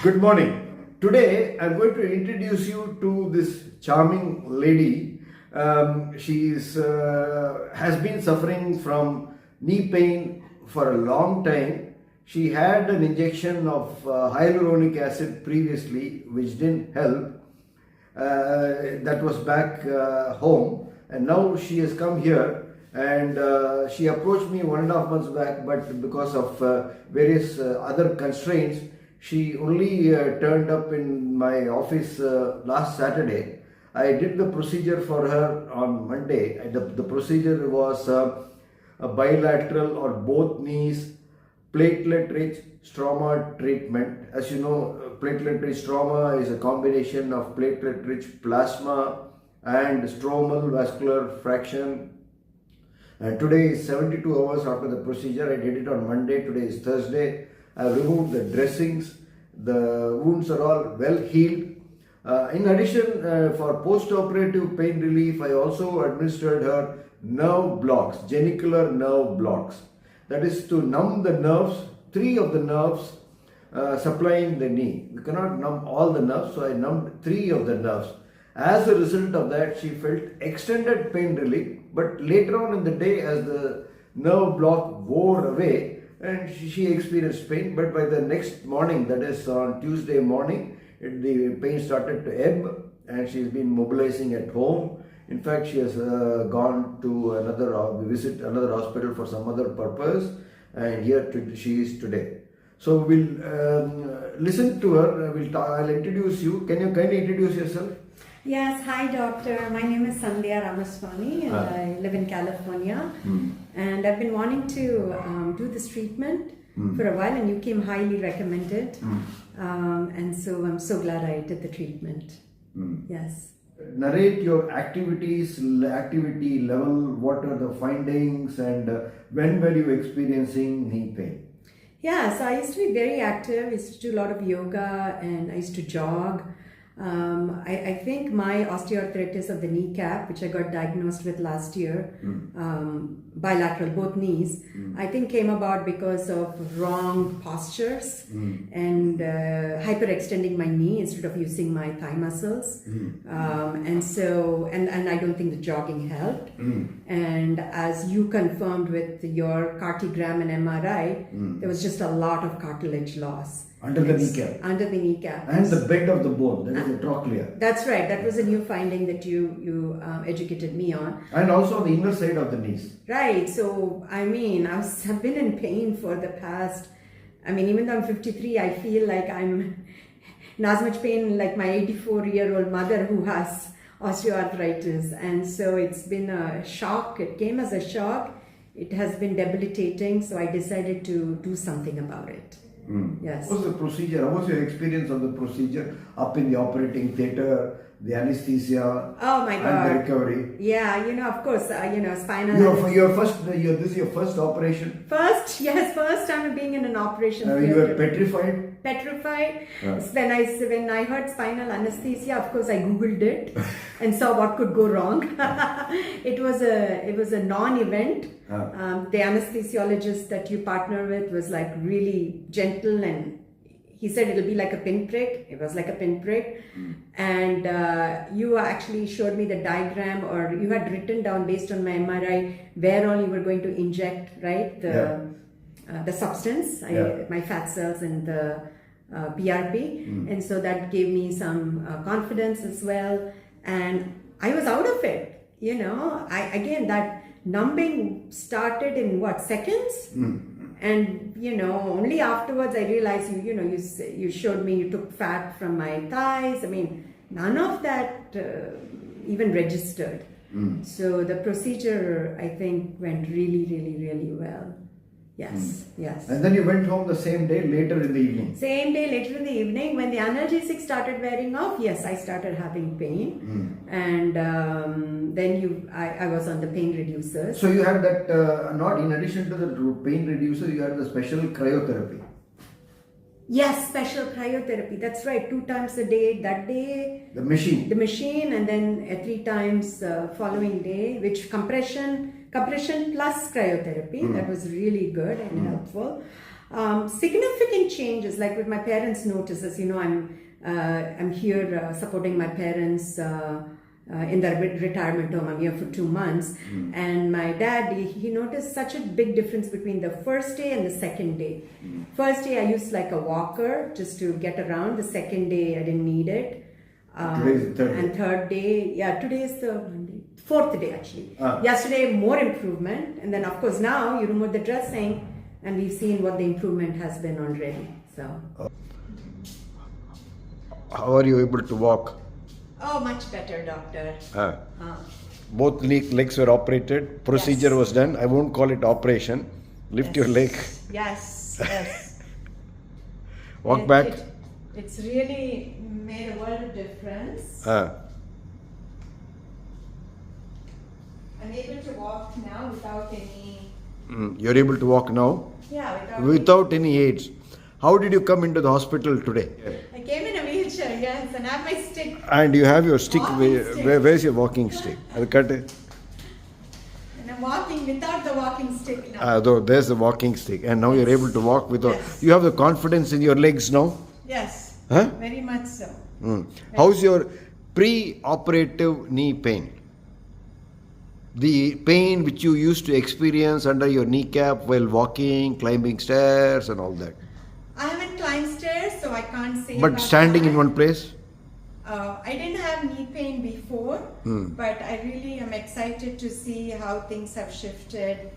Good morning. Today I'm going to introduce you to this charming lady. Has been suffering from knee pain for a long time. She had an injection of hyaluronic acid previously, which didn't help. That was back home, and now she has come here. And she approached me 1.5 months back, but because of various other constraints, she only turned up in my office last Saturday. I did the procedure for her on Monday. The procedure was a bilateral or both knees platelet-rich stroma treatment. As you know, platelet-rich stroma is a combination of platelet-rich plasma and stromal vascular fraction. And today is 72 hours after the procedure. I did it on Monday. Today is Thursday. I removed the dressings. The wounds are all well healed. In addition, for post-operative pain relief, I also administered her nerve blocks, genicular nerve blocks. That is to numb the nerves, 3 of the nerves supplying the knee. We cannot numb all the nerves, so I numbed 3 of the nerves. As a result of that, she felt extended pain relief, but later on in the day, as the nerve block wore away, and she experienced pain, but by the next morning, that is on Tuesday morning, the pain started to ebb, and she's been mobilizing at home. In fact, she has gone to visit another hospital for some other purpose, and here she is today. So we'll listen to her. I'll introduce you. Can you kindly introduce yourself? Yes, hi doctor. My name is Sandhya Ramaswamy and I live in California. And I've been wanting to do this treatment for a while, and you came highly recommended. And so I'm so glad I did the treatment. Yes. Narrate your activity level, what are the findings, and when were you experiencing knee pain? Yeah, so I used to be very active. I used to do a lot of yoga and I used to jog. I think my osteoarthritis of the kneecap, which I got diagnosed with last year, bilateral, both knees, I think came about because of wrong postures and hyperextending my knee instead of using my thigh muscles. And I don't think the jogging helped. And as you confirmed with your cardiogram and MRI, there was just a lot of cartilage loss. Under the kneecap. Under the kneecap. And the bed of the bone, that is the trochlea. That's right. That was a new finding that you educated me on. And also the inner side of the knees. Right. So, I mean, I've been in pain for the past, even though I'm 53, I feel like I'm in as much pain like my 84-year-old mother who has osteoarthritis. And so it's been a shock. It came as a shock. It has been debilitating. So I decided to do something about it. Yes. What was the procedure? How was your experience of the procedure up in the operating theatre, the anesthesia, oh my God, and the recovery? Yeah, of course, spinal. This is your first operation? First time being in an operation theatre. You were petrified? Petrified. When I heard spinal anesthesia, of course I googled it and saw what could go wrong. It was a non-event. The anesthesiologist that you partner with was like really gentle, and he said it'll be like a pinprick. It was like a pinprick. And you actually showed me the diagram, or you had written down based on my MRI where all you were going to inject, right? The substance, my fat cells and the PRP. And so that gave me some confidence as well. And I was out of it, that numbing started in seconds? And only afterwards I realized you showed me you took fat from my thighs. None of that even registered. So the procedure, I think, went really, really, really well. Yes. And then you went home the same day, later in the evening? Same day, later in the evening. When the analgesic started wearing off, yes, I started having pain. And then I was on the pain reducers. So you had that, not in addition to the pain reducer, you had the special cryotherapy? Yes, special cryotherapy. That's right. 2 times a day. That day, the machine, and then 3 times following day, which compression plus cryotherapy. That was really good and helpful. Significant changes, like with my parents' notices. I'm here supporting my parents in their retirement home. I'm here for 2 months, and my dad, he noticed such a big difference between the first day and the second day. First day I used like a walker just to get around. The second day I didn't need it. Today is the third and day. third day, yeah, today is the Monday, fourth day actually. Yesterday more improvement, and then of course now you remove the dressing, and we've seen what the improvement has been already. So. How are you able to walk? Oh, much better, doctor. Both legs were operated. Procedure Yes. was done. I won't call it operation. Lift your leg. Yes, yes. Walk back. It's really made a world of difference. Ah. I'm able to walk now without any. You're able to walk now Yeah, without any aids. How did you come into the hospital today? I came in a wheelchair, yes, and I have my stick. And you have your stick. Walking stick. Where's your walking stick? I'll cut it. And I'm walking without the walking stick now. Though there's the walking stick, and now you're able to walk without. Yes. You have the confidence in your legs now. Yes, Huh? very much so. How's your pre-operative knee pain? The pain which you used to experience under your kneecap while walking, climbing stairs, and all that. I haven't climbed stairs, so I can't say. But about standing that. in one place. I didn't have knee pain before, but I really am excited to see how things have shifted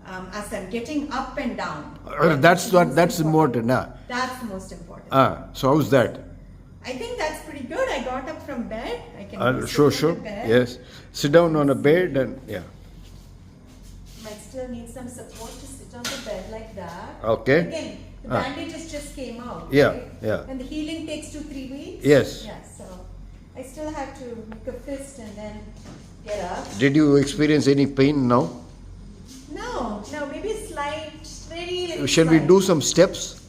as I'm getting up and down. That's important. That's the most important. So how's that? I think that's pretty good. I got up from bed. I can Sure. sit on the bed. Yes. Sit down on a bed and yeah. Might still need some support to sit on the bed like that. Okay. Again, the bandages just came out. Yeah, right? yeah. And the healing takes 2-3 weeks. Yes. Yeah. So I still have to make a fist and then get up. Did you experience any pain now? No, maybe a slight, very little. Shall we slight. do some steps?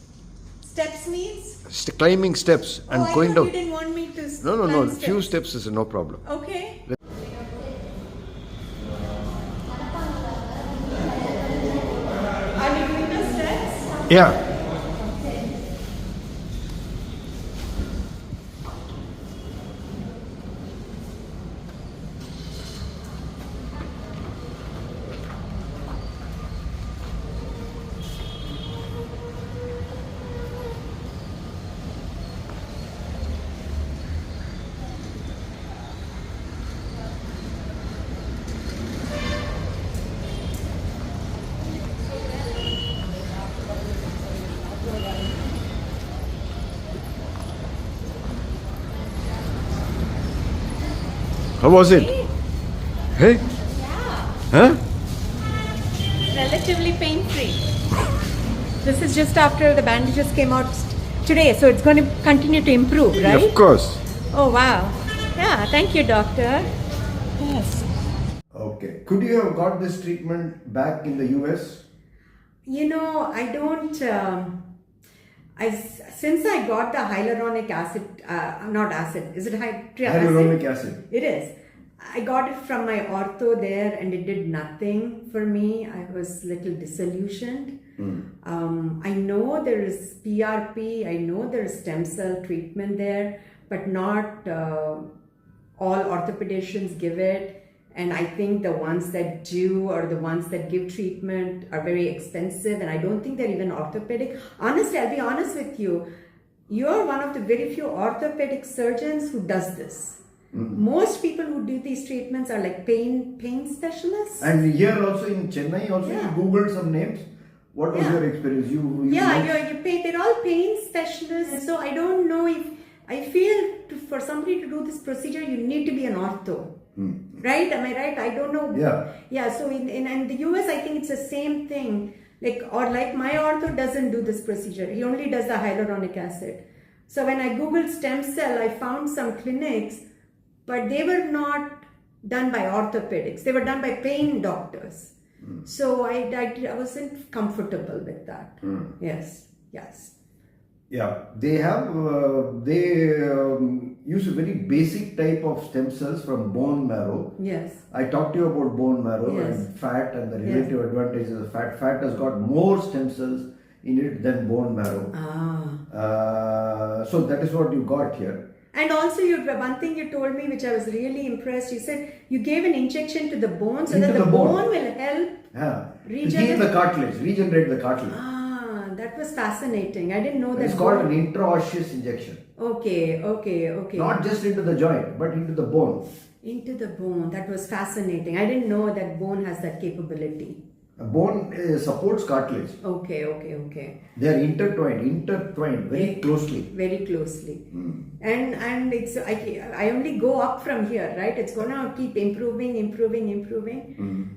Steps means? Climbing steps and I going thought down. you didn't want me to. No. climb Few steps is no problem. Okay. Are you doing the steps? Yeah. How was it? Hey? Huh? Relatively pain-free. This is just after the bandages came out today, so it's going to continue to improve, right? Of course. Oh wow. Yeah, thank you, doctor. Yes. Okay. Could you have got this treatment back in the US? I don't. Since I got the hyaluronic acid, not acid, is it Hyaluronic acid. It is. I got it from my ortho there, and it did nothing for me. I was a little disillusioned. I know there is PRP. I know there is stem cell treatment there, but not all orthopedicians give it. And I think the ones that do or the ones that give treatment are very expensive, and I don't think they're even orthopedic. Honestly, I'll be honest with you. You're one of the very few orthopedic surgeons who does this. Most people who do these treatments are like pain specialists. And here also in Chennai, also you Googled some names. What was your experience? You They're all pain specialists. So I don't know if I feel for somebody to do this procedure, you need to be an ortho. Right? Am I right? I don't know. Yeah. So in the US, I think it's the same thing. Like my ortho doesn't do this procedure. He only does the hyaluronic acid. So when I Googled stem cell, I found some clinics, but they were not done by orthopedics. They were done by pain doctors. So I wasn't comfortable with that. Yes. Yeah, they have, use a very basic type of stem cells from bone marrow. Yes. I talked to you about bone marrow Yes. and fat and the relative advantages of fat. Fat has got more stem cells in it than bone marrow. So that is what you got here. And also, one thing you told me, which I was really impressed. You said you gave an injection to the bone so Into that the the bone. bone will help Yeah. regenerate Heal the cartilage, regenerate the cartilage. That was fascinating. I didn't know that. It's called an intraosseous injection. Okay. Not just into the joint, but into the bone. Into the bone. That was fascinating. I didn't know that bone has that capability. A bone supports cartilage. Okay. They are intertwined very closely. Very closely. And it's I only go up from here, right? It's gonna keep improving.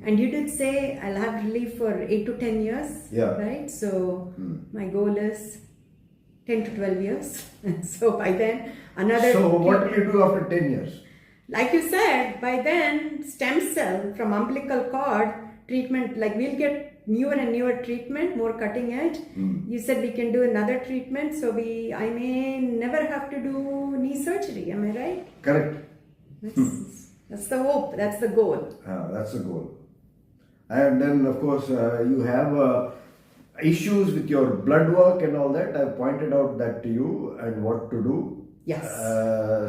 And you did say I'll have relief for 8 to 10 years. Yeah. Right? So my goal is 10 to 12 years. So by then another. So what will you do after 10 years? Like you said, by then stem cell from umbilical cord treatment, like we'll get newer and newer treatment, more cutting edge. You said we can do another treatment, so I may never have to do knee surgery. Am I right? Correct. That's the hope. That's the goal. That's the goal. And then, of course, you have issues with your blood work and all that. I've pointed out that to you and what to do. Yes.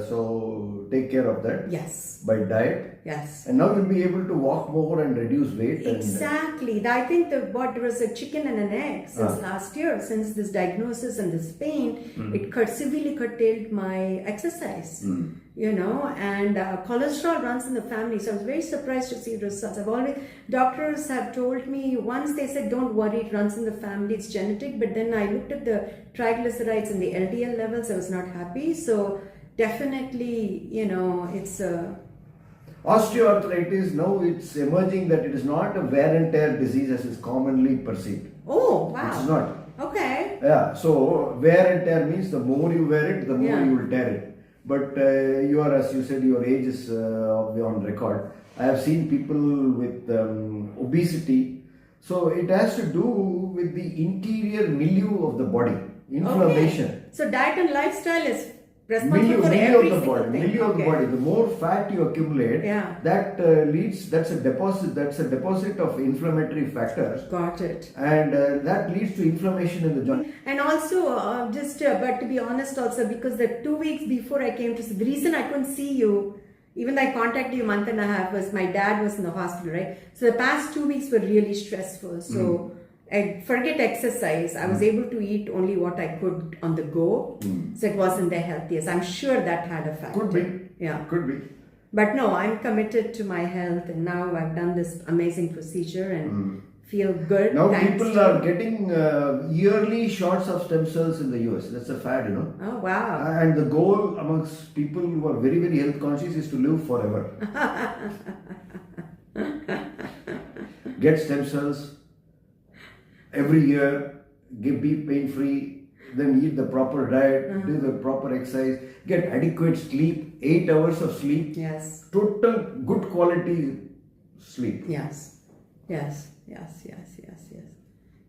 So take care of that. Yes. By diet. Yes. And now you'll be able to walk more and reduce weight. Exactly. I think there was a chicken and an egg since last year, since this diagnosis and this pain, it severely curtailed my exercise. And cholesterol runs in the family. So I was very surprised to see results. Doctors have told me, once they said, don't worry, it runs in the family, it's genetic. But then I looked at the triglycerides and the LDL levels, I was not happy. So definitely, it's osteoarthritis, now it's emerging that it is not a wear and tear disease as is commonly perceived. Oh, wow. It's not. Okay. Yeah, so wear and tear means the more you wear it, the more you will tear it. But you are, as you said, your age is on record. I have seen people with obesity. So it has to do with the interior milieu of the body, inflammation. Okay. So diet and lifestyle is responsible Milieu for of every the single body. thing. Milieu of the body. The more fat you accumulate, that leads. That's a deposit of inflammatory factors. Got it. And that leads to inflammation in the joint. And also, but to be honest, also because the 2 weeks before I came to see, the reason I couldn't see you, even though I contacted you a month and a half, was my dad was in the hospital, right? So the past 2 weeks were really stressful. So. I forget exercise. I was able to eat only what I could on the go. So it wasn't the healthiest. I'm sure that had a factor. Could be. Yeah. Could be. But no, I'm committed to my health, and now I've done this amazing procedure and feel good. Now people are getting yearly shots of stem cells in the US. That's a fad, Oh, wow. And the goal amongst people who are very, very health conscious is to live forever. Get stem cells every year, be pain free, then eat the proper diet, do the proper exercise, get adequate sleep, 8 hours of sleep. Yes. Total good quality sleep. Yes.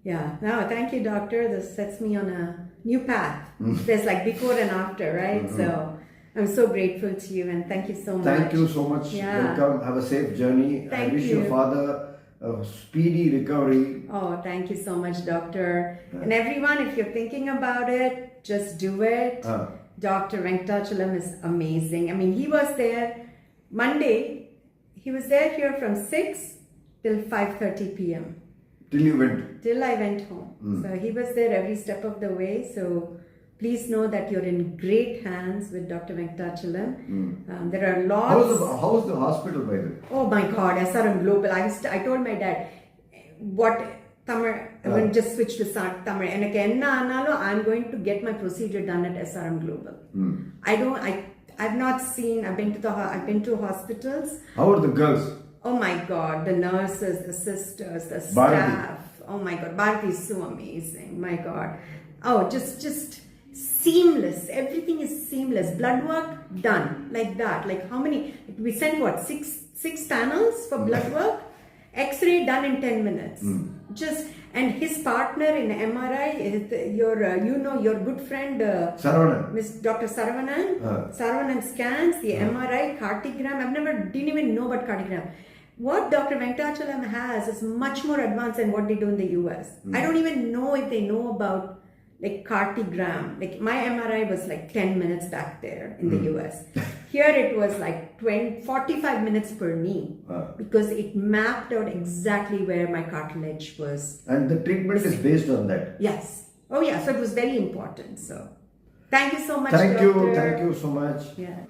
Yeah. No, thank you, doctor. This sets me on a new path. There's like before and after, right? So I'm so grateful to you, and thank you so much. Thank you so much. Yeah. Welcome. Have a safe journey. Thank I wish you. your father a speedy recovery. Oh, thank you so much, doctor. And everyone, if you're thinking about it, just do it. Dr. Venkatachalam is amazing. I mean, he was there Monday. He was there here from 6 till 5:30 p.m. Till you went. Till I went home. So he was there every step of the way. So please know that you're in great hands with Dr. Venkatachalam. There are lots. How's the hospital, by the way? Oh my God, SRM Global. I told my dad, what Tamil, I'm going to just switch to Tamil. And I'm going to get my procedure done at SRM Global. I've not seen. I've been to hospitals. How are the girls? Oh my God, the nurses, the sisters, the staff. Bharati. Oh my God, Bharati is so amazing. My God. Oh, just seamless. Everything is seamless. Blood work done like that. Like how many? We sent what, six panels for blood work. X-ray done in 10 minutes. And his partner in MRI, your good friend Saravanan. Miss Dr. Saravanan. Saravanan scans the MRI, cartogram. Didn't even know about cartogram. what Dr. Venkatachalam has is much more advanced than what they do in the US. I don't even know if they know about like cartogram. Like my MRI was like 10 minutes back there in the US. Here it was like 45 minutes per knee because it mapped out exactly where my cartilage was. And the treatment is based on that. Yes. Oh yeah, so it was very important. So thank you so much, Thank doctor. you so much. Yeah.